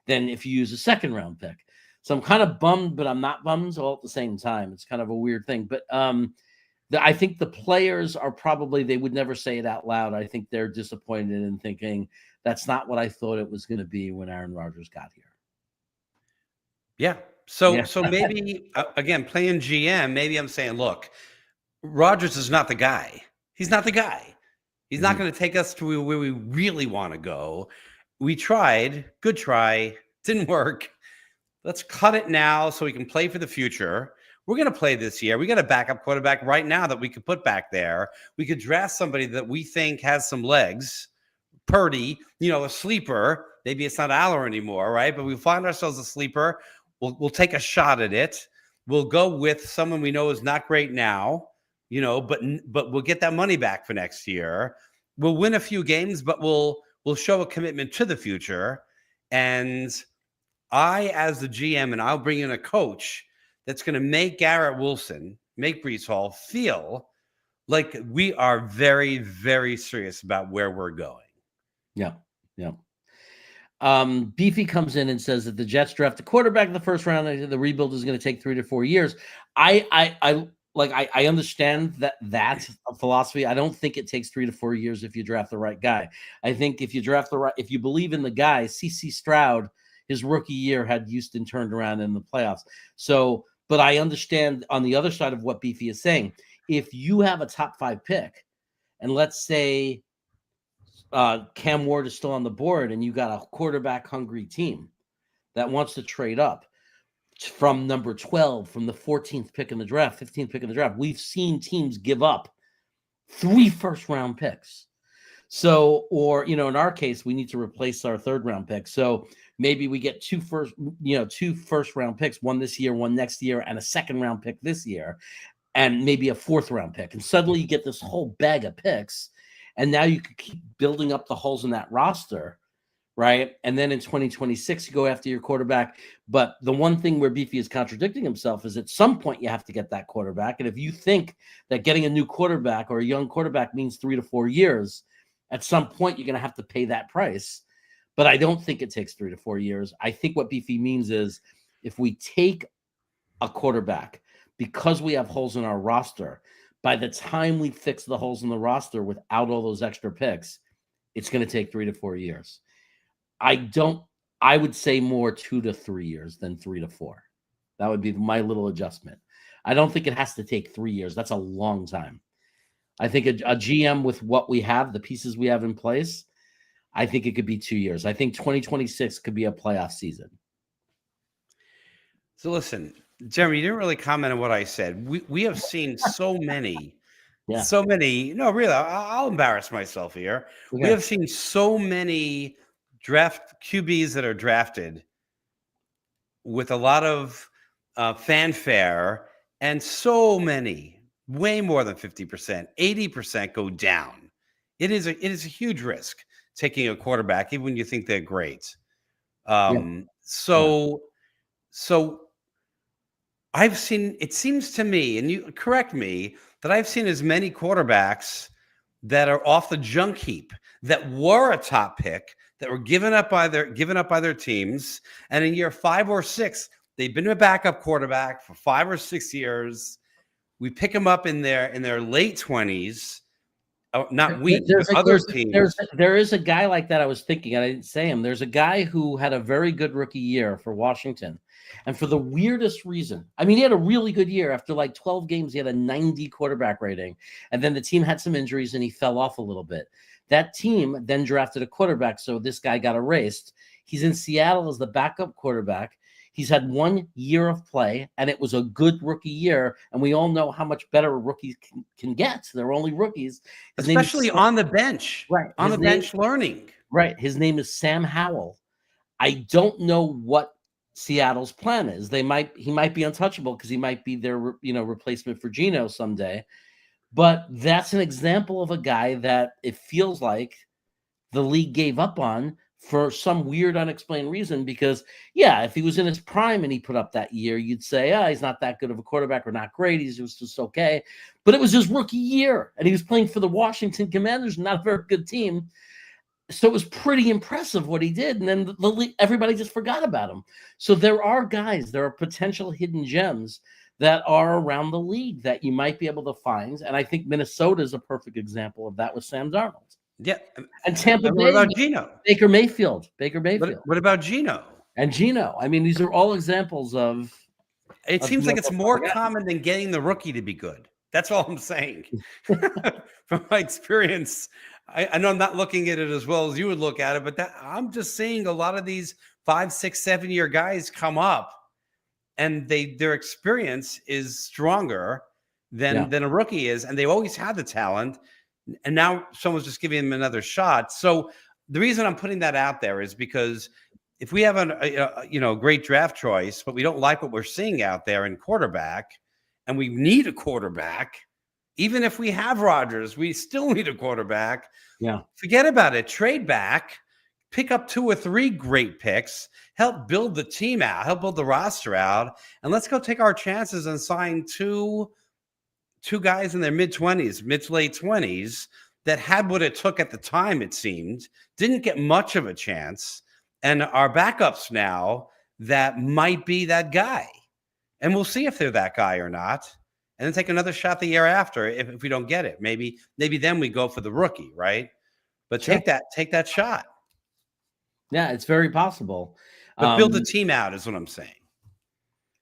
S1: than if you use a second round pick. So I'm kind of bummed, but I'm not bummed all at the same time. It's kind of a weird thing, but I think the players are probably, they would never say it out loud. I think they're disappointed and thinking that's not what I thought it was going to be when Aaron Rodgers got here.
S2: Yeah. So maybe again, playing GM, maybe I'm saying, look, Rodgers is not the guy. He's not the guy. He's not going to take us to where we really want to go. We tried, good try, didn't work. Let's cut it now so we can play for the future. We're going to play this year. We got a backup quarterback right now that we could put back there. We could draft somebody that we think has some legs. Purdy, a sleeper. Maybe it's not Aller anymore, right? But we find ourselves a sleeper. We'll take a shot at it. We'll go with someone we know is not great now, but we'll get that money back for next year. We'll win a few games, but we'll show a commitment to the future. And I, as the GM, and I'll bring in a coach that's going to make Garrett Wilson, make Breece Hall feel like we are very, very serious about where we're going.
S1: Yeah. Beefy comes in and says that the Jets draft a quarterback in the first round. The rebuild is going to take 3 to 4 years. I understand that philosophy. I don't think it takes 3 to 4 years if you draft the right guy. I think if you believe in the guy, CC Stroud, his rookie year had Houston turned around in the playoffs. So, but I understand on the other side of what Beefy is saying. If you have a top 5 pick, and let's say Cam Ward is still on the board, and you got a quarterback hungry team that wants to trade up from number 12, from the 14th pick in the draft, 15th pick in the draft, we've seen teams give up 3 first-round picks. So, or, in our case, we need to replace our 3rd-round pick. So maybe we get 2 first-round picks, one this year, one next year, and a 2nd-round pick this year, and maybe a 4th-round pick. And suddenly you get this whole bag of picks, and now you could keep building up the holes in that roster, right? And then in 2026, you go after your quarterback. But the one thing where Beefy is contradicting himself is at some point you have to get that quarterback. And if you think that getting a new quarterback or a young quarterback means 3 to 4 years, at some point you're going to have to pay that price. But I don't think it takes 3 to 4 years. I think what Beefy means is if we take a quarterback because we have holes in our roster, by the time we fix the holes in the roster without all those extra picks, it's going to take 3 to 4 years. I would say more 2 to 3 years than 3 to 4. That would be my little adjustment. I don't think it has to take 3 years. That's a long time. I think a GM with what we have, the pieces we have in place, I think it could be 2 years. I think 2026 could be a playoff season.
S2: So listen, Jeremy, you didn't really comment on what I said. We have seen so many, no, really, I'll embarrass myself here. Okay. We have seen so many draft QBs that are drafted with a lot of fanfare, and so many, way more than 50%, 80% go down. It is a huge risk taking a quarterback, even when you think they're great. So I've seen, it seems to me, and you correct me, that I've seen as many quarterbacks that are off the junk heap that were a top pick, that were given up by their teams, and in year 5 or 6, they've been a backup quarterback for 5 or 6 years. We pick them up in their late 20s. Not we, but other teams.
S1: There is a guy like that. I was thinking, and I didn't say him. There's a guy who had a very good rookie year for Washington. And for the weirdest reason, I mean, he had a really good year. After like 12 games, he had a 90 quarterback rating. And then the team had some injuries and he fell off a little bit. That team then drafted a quarterback. So this guy got erased. He's in Seattle as the backup quarterback. He's had 1 year of play, and it was a good rookie year. And we all know how much better a rookie can get. They're only rookies. His name is
S2: Especially on the bench.
S1: Right.
S2: On the bench learning.
S1: Right. His name is Sam Howell. I don't know what Seattle's plan is. He might be untouchable because he might be their replacement for Geno someday. But that's an example of a guy that it feels like the league gave up on for some weird, unexplained reason. Because, yeah, if he was in his prime and he put up that year, you'd say, he's not that good of a quarterback or not great. He was just okay. But it was his rookie year, and he was playing for the Washington Commanders, not a very good team. So it was pretty impressive what he did. And then everybody just forgot about him. So there are potential hidden gems that are around the league that you might be able to find. And I think Minnesota is a perfect example of that with Sam Darnold.
S2: Yeah.
S1: And Tampa Bay.
S2: What about Geno?
S1: Baker Mayfield.
S2: What about Geno?
S1: And Geno. I mean, these are all examples of.
S2: It seems like it's more common than getting the rookie to be good. That's all I'm saying. From my experience, I know I'm not looking at it as well as you would look at it, but I'm just seeing a lot of these 5, 6, 7-year guys come up, and their experience is stronger than a rookie is, and they always had the talent, and now someone's just giving them another shot. So the reason I'm putting that out there is because if we have a great draft choice, but we don't like what we're seeing out there in quarterback, and we need a quarterback. Even if we have Rodgers, we still need a quarterback.
S1: Yeah.
S2: Forget about it. Trade back, pick up 2 or 3 great picks, help build the team out, help build the roster out, and let's go take our chances and sign two guys in their mid-20s, mid to late 20s that had what it took at the time, it seemed, didn't get much of a chance, and are backups now that might be that guy. And we'll see if they're that guy or not. And then take another shot the year after if we don't get it. Maybe then we go for the rookie, right? But
S1: Sure.
S2: take that shot.
S1: Yeah, it's very possible.
S2: But build the team out is what I'm saying.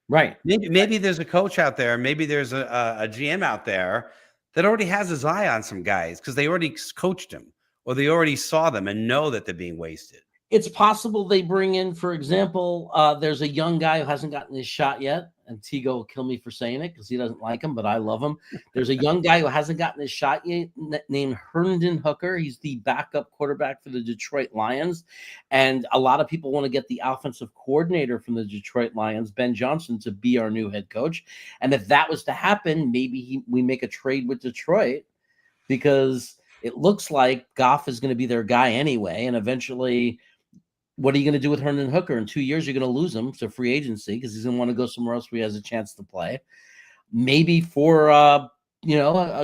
S1: Right.
S2: Maybe there's a coach out there. Maybe there's a GM out there that already has his eye on some guys because they already coached him or they already saw them and know that they're being wasted.
S1: It's possible they bring in, for example, there's a young guy who hasn't gotten his shot yet, and Tigo will kill me for saying it because he doesn't like him, but I love him. There's a young guy who hasn't gotten his shot yet named Herndon Hooker. He's the backup quarterback for the Detroit Lions, and a lot of people want to get the offensive coordinator from the Detroit Lions, Ben Johnson, to be our new head coach. And if that was to happen, maybe we make a trade with Detroit because it looks like Goff is going to be their guy anyway, and eventually – what are you going to do with Herndon Hooker? In 2 years, you're going to lose him to free agency because he's going to want to go somewhere else where he has a chance to play. Maybe for a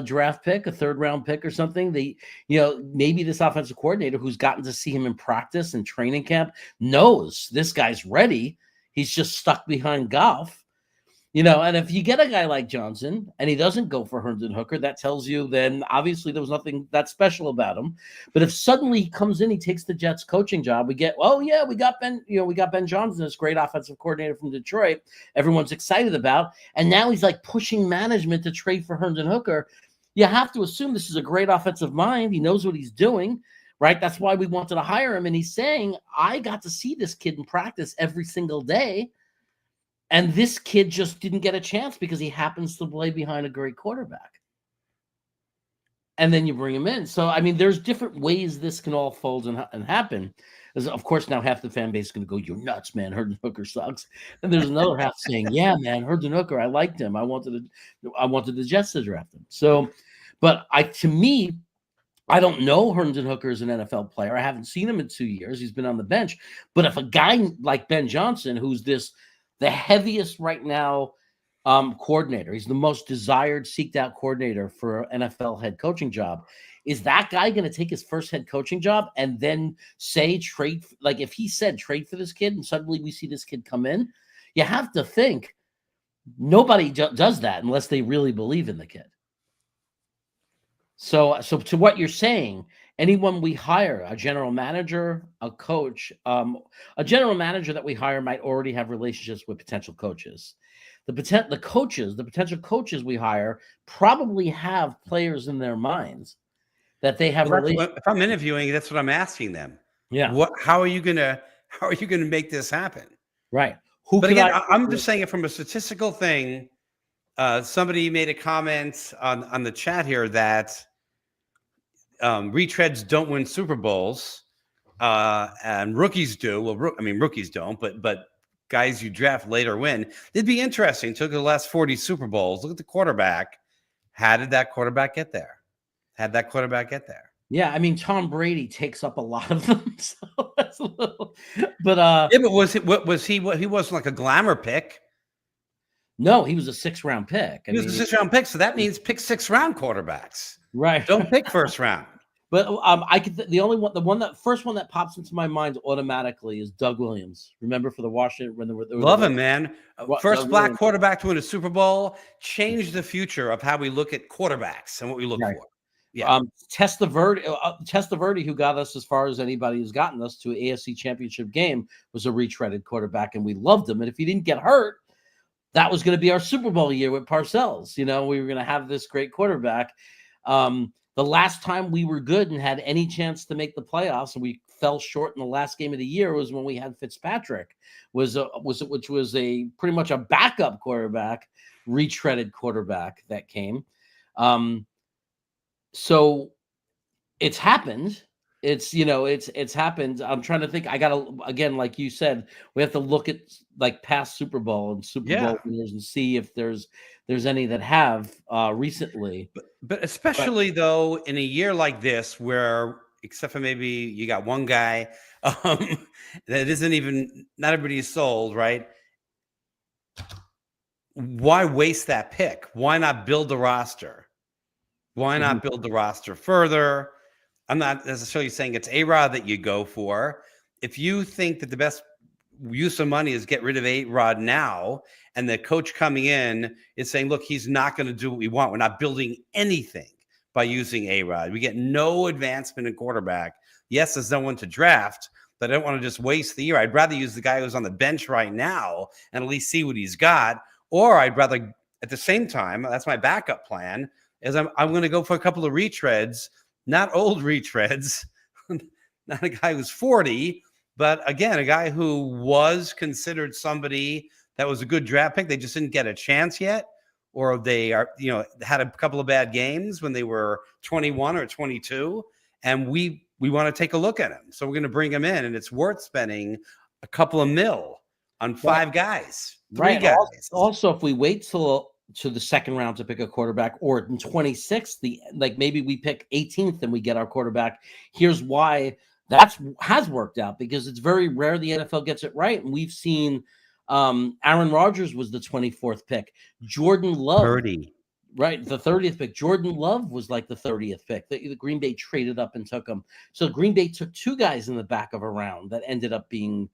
S1: draft pick, a 3rd-round pick or something. Maybe this offensive coordinator who's gotten to see him in practice and training camp knows this guy's ready. He's just stuck behind Goff. And if you get a guy like Johnson and he doesn't go for Herndon Hooker, that tells you then obviously there was nothing that special about him. But if suddenly he comes in, he takes the Jets coaching job, we got Ben Johnson, this great offensive coordinator from Detroit, everyone's excited about, and now he's like pushing management to trade for Herndon Hooker. You have to assume this is a great offensive mind. He knows what he's doing, right? That's why we wanted to hire him. And he's saying, I got to see this kid in practice every single day. And this kid just didn't get a chance because he happens to play behind a great quarterback. And then you bring him in. So, I mean, there's different ways this can all fold and happen. There's, of course, now half the fan base is going to go, you're nuts, man. Herndon Hooker sucks. And there's another half saying, yeah, man, Herndon Hooker, I liked him. I wanted the Jets to draft him. So, but to me, I don't know Herndon Hooker is an NFL player. I haven't seen him in 2 years. He's been on the bench. But if a guy like Ben Johnson, who's the heaviest right now coordinator, he's the most desired, seeked out coordinator for an NFL head coaching job. Is that guy going to take his first head coaching job and then say trade? Like if he said trade for this kid and suddenly we see this kid come in, you have to think nobody does that unless they really believe in the kid. So to what you're saying, anyone we hire, a general manager, a coach, a general manager that we hire might already have relationships with potential coaches. The potential coaches we hire probably have players in their minds that they have.
S2: If I'm interviewing, that's what I'm asking them.
S1: Yeah.
S2: How are you gonna make this happen?
S1: Right. Who
S2: But
S1: could
S2: again,
S1: I?
S2: I'm just saying it from a statistical thing. Somebody made a comment on the chat here that retreads don't win Super Bowls, and rookies do. Well, I mean, rookies don't, but guys you draft later win. It'd be interesting. Took the last 40 Super Bowls. Look at the quarterback. How did that quarterback get there? Had that quarterback get there?
S1: Yeah, I mean, Tom Brady takes up a lot of them. So that's a little, but
S2: Yeah, but was he? He wasn't like a glamour pick.
S1: no, he was a 6th-round pick.
S2: He was a 6th-round pick, so that means pick 6th-round quarterbacks.
S1: Right.
S2: Don't pick 1st round.
S1: But I could the only one, the first one that pops into my mind automatically is Doug Williams. Remember for the Washington when there were
S2: Love him, man. First
S1: Doug
S2: black
S1: Williams.
S2: quarterback to win a Super Bowl changed the future of how we look at quarterbacks and what we look
S1: Right.
S2: for. Yeah.
S1: Testaverde, who got us as far as anybody who's gotten us to an AFC Championship game, was a retreaded quarterback, and we loved him. And if he didn't get hurt, that was going to be our Super Bowl year with Parcells. You know, we were going to have this great quarterback. The last time we were good and had any chance to make the playoffs, and we fell short in the last game of the year, was when we had Fitzpatrick, which was a pretty much a backup quarterback, retreaded quarterback that came. So it's happened. It's happened. I'm trying to think. I gotta, again, like you said, we have to look at like past Super Bowl and Super Bowl winners and see if there's any that have recently.
S2: But especially though in a year like this, where except for maybe you got one guy that isn't even, not everybody is sold, right? Why waste that pick? Why not build the roster? Why not build the roster further? I'm not necessarily saying it's AROD that you go for. If you think that the best use of money is get rid of AROD now, and the coach coming in is saying, look, he's not going to do what we want. We're not building anything by using AROD. We get no advancement in quarterback. Yes, there's no one to draft, but I don't want to just waste the year. I'd rather use the guy who's on the bench right now and at least see what he's got. Or I'd rather, at the same time, that's my backup plan, is I'm going to go for a couple of retreads, not old retreads, not a guy who's 40, but again, a guy who was considered somebody that was a good draft pick. They just didn't get a chance yet, or they are, had a couple of bad games when they were 21 or 22, and we want to take a look at him. So we're going to bring him in, and it's worth spending a couple of mil on 5 guys, 3 guys.
S1: Also, if we wait to the 2nd round to pick a quarterback, or in 26th, maybe we pick 18th and we get our quarterback. Here's why that has worked out, because it's very rare the NFL gets it right. And we've seen Aaron Rodgers was the 24th pick. Jordan Love,
S2: 30.
S1: Right, the 30th pick. Jordan Love was like the 30th pick. The Green Bay traded up and took him. So Green Bay took 2 guys in the back of a round that ended up being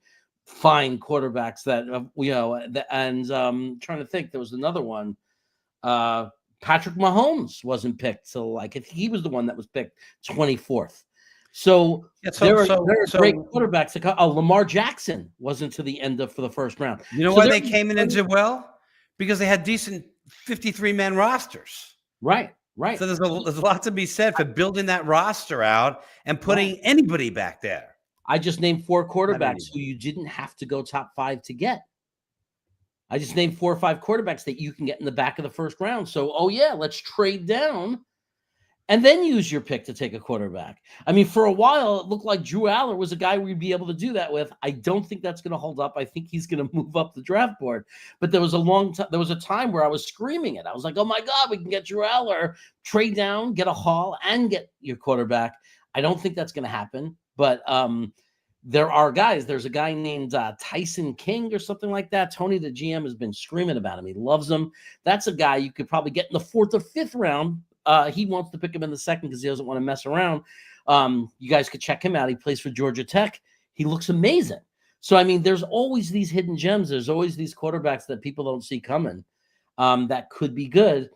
S1: fine quarterbacks that, and trying to think, there was another one. Patrick Mahomes wasn't picked till he was the one that was picked 24th. So, there are great quarterbacks. Lamar Jackson wasn't to the end for the 1st round.
S2: You know why they came in and did well? Because they had decent 53-man rosters.
S1: Right.
S2: So there's a lot to be said for building that roster out and putting anybody back there.
S1: I just named 4 quarterbacks who you didn't have to go top 5 to get. I just named 4 or 5 quarterbacks that you can get in the back of the 1st round. So, let's trade down and then use your pick to take a quarterback. I mean, for a while, it looked like Drew Aller was a guy we'd be able to do that with. I don't think that's going to hold up. I think he's going to move up the draft board. But there was a time where I was screaming it. I was like, oh my God, we can get Drew Aller, trade down, get a haul, and get your quarterback. I don't think that's going to happen. But there are guys. There's a guy named Tyson King or something like that. Tony, the GM, has been screaming about him. He loves him. That's a guy you could probably get in the 4th or 5th round. He wants to pick him in the 2nd because he doesn't want to mess around. You guys could check him out. He plays for Georgia Tech. He looks amazing. So, I mean, there's always these hidden gems. There's always these quarterbacks that people don't see coming that could be good.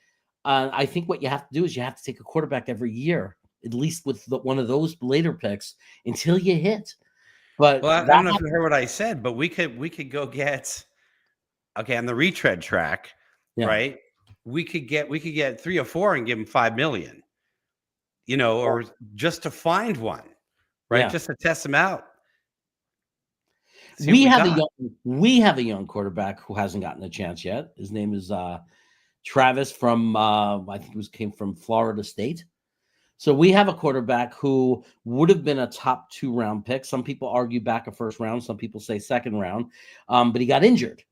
S1: I think what you have to do is you have to take a quarterback every year, at least with one of those later picks, until you hit. But
S2: I don't know if you heard what I said, but we could go get on the retread track, right? We could get 3 or 4 and give them $5 million, or just to find one, right? Just to test them out. See what
S1: we have a young quarterback who hasn't gotten a chance yet. His name is Travis from I think came from Florida State. So we have a quarterback who would have been a top 2-round pick. Some people argue back a first round. Some people say second round, but he got injured.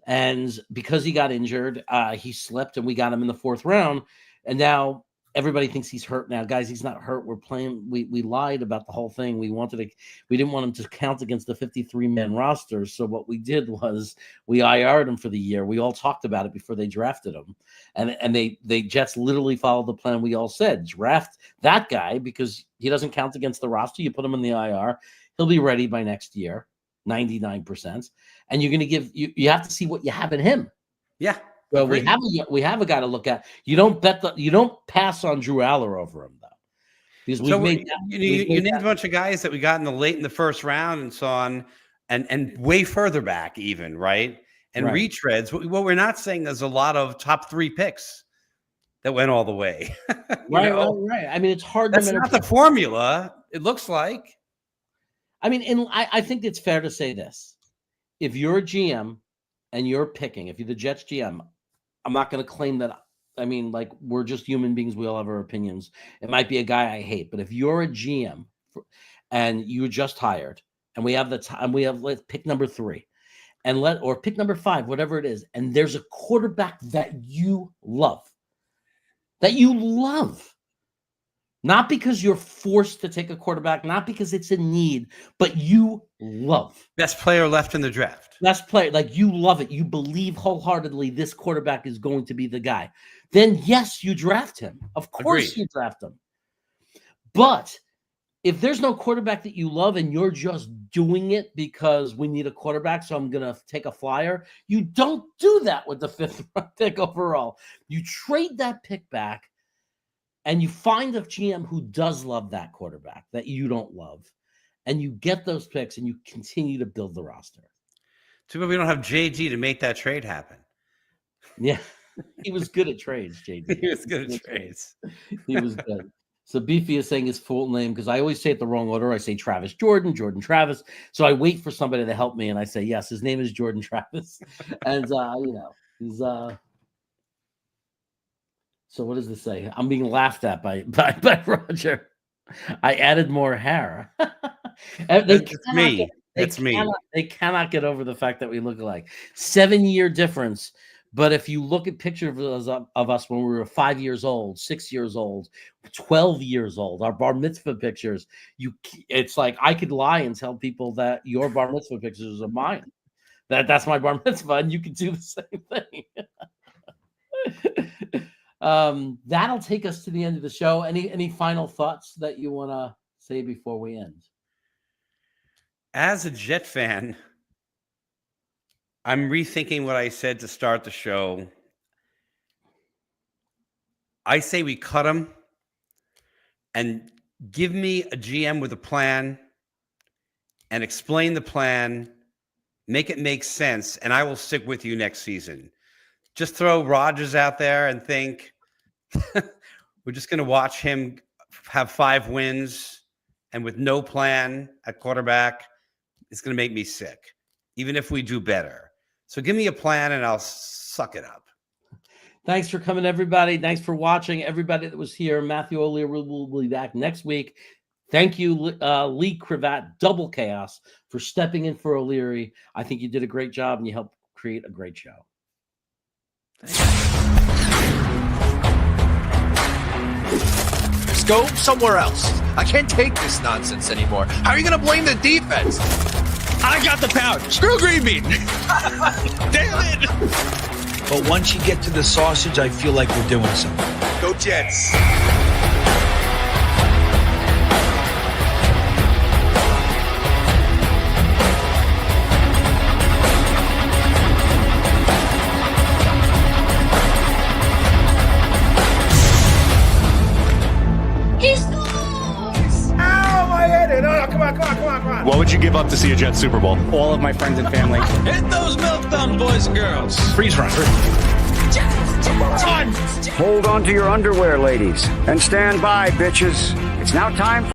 S1: And because he got injured, he slipped, and we got him in the 4th round. And now everybody thinks he's hurt now. Guys, he's not hurt. We're playing. We lied about the whole thing. We didn't want him to count against the 53-man roster. So what we did was we IR'd him for the year. We all talked about it before they drafted him. And they Jets literally followed the plan we all said. Draft that guy because he doesn't count against the roster. You put him in the IR. He'll be ready by next year, 99%. And you're going to give you have to see what you have in him.
S2: Yeah.
S1: So we have a guy to look at. You don't pass on Drew Aller over him though, because
S2: you named a bunch of guys that we got in the first round and so on, and way further back even, right? And right. Retreads. What we're not saying there's a lot of top 3 picks that went all the way.
S1: Right. I mean, it's hard.
S2: That's not the formula. It looks like.
S1: I mean, and I think it's fair to say this: if you're a GM and you're picking, if you're the Jets GM. I'm not going to claim that. I mean, like, we're just human beings. We all have our opinions. It might be a guy I hate, but if you're a GM and you just hired, and we have let's pick number 3, or pick number 5, whatever it is, and there's a quarterback that you love, not because you're forced to take a quarterback, not because it's a need, but you love.
S2: Best player left in the draft.
S1: Best player, like you love it. You believe wholeheartedly this quarterback is going to be the guy. Then yes, you draft him. Of course. Agreed. You draft him. But if there's no quarterback that you love and you're just doing it because we need a quarterback, so I'm going to take a flyer, you don't do that with the 5th pick overall. You trade that pick back and you find a GM who does love that quarterback that you don't love, and you get those picks and you continue to build the roster.
S2: Too bad we don't have JG to make that trade happen.
S1: Yeah, he was good at trades, JG.
S2: He was good at trades.
S1: He was good. So Beefy is saying his full name because I always say it the wrong order. I say Travis Jordan Travis. So I wait for somebody to help me, and I say, yes, his name is Jordan Travis. And, he's So what does this say? I'm being laughed at by Roger. I added more hair.
S2: It's me.
S1: They cannot get over the fact that we look alike. 7-year difference. But if you look at pictures of us when we were 5 years old, 6 years old, 12 years old, our bar mitzvah pictures, it's like I could lie and tell people that your bar mitzvah pictures are mine. That's my bar mitzvah, and you can do the same thing. That'll take us to the end of the show. Any final thoughts that you want to say before we end?
S2: As a Jet fan, I'm rethinking what I said to start the show. I say we cut him and give me a GM with a plan and explain the plan, make it make sense, and I will stick with you next season. Just throw Rodgers out there and think we're just going to watch him have 5 wins, and with no plan at quarterback, it's going to make me sick, even if we do better. So give me a plan and I'll suck it up.
S1: Thanks for coming, everybody. Thanks for watching. Everybody that was here. Matthew O'Leary will be back next week. Thank you, Lee Cravat, Double Chaos, for stepping in for O'Leary. I think you did a great job and you helped create a great show.
S3: Just go somewhere else. I can't take this nonsense anymore. How are you going to blame the defense? I got the power. Screw green bean. Damn it. But once you get to the sausage, I feel like we're doing something. Go Jets.
S4: What would you give up to see a Jets Super Bowl?
S5: All of my friends and family.
S3: Hit those milk thumbs, boys and girls.
S4: Freeze run.
S6: Hold on to your underwear, ladies, and stand by, bitches. It's now time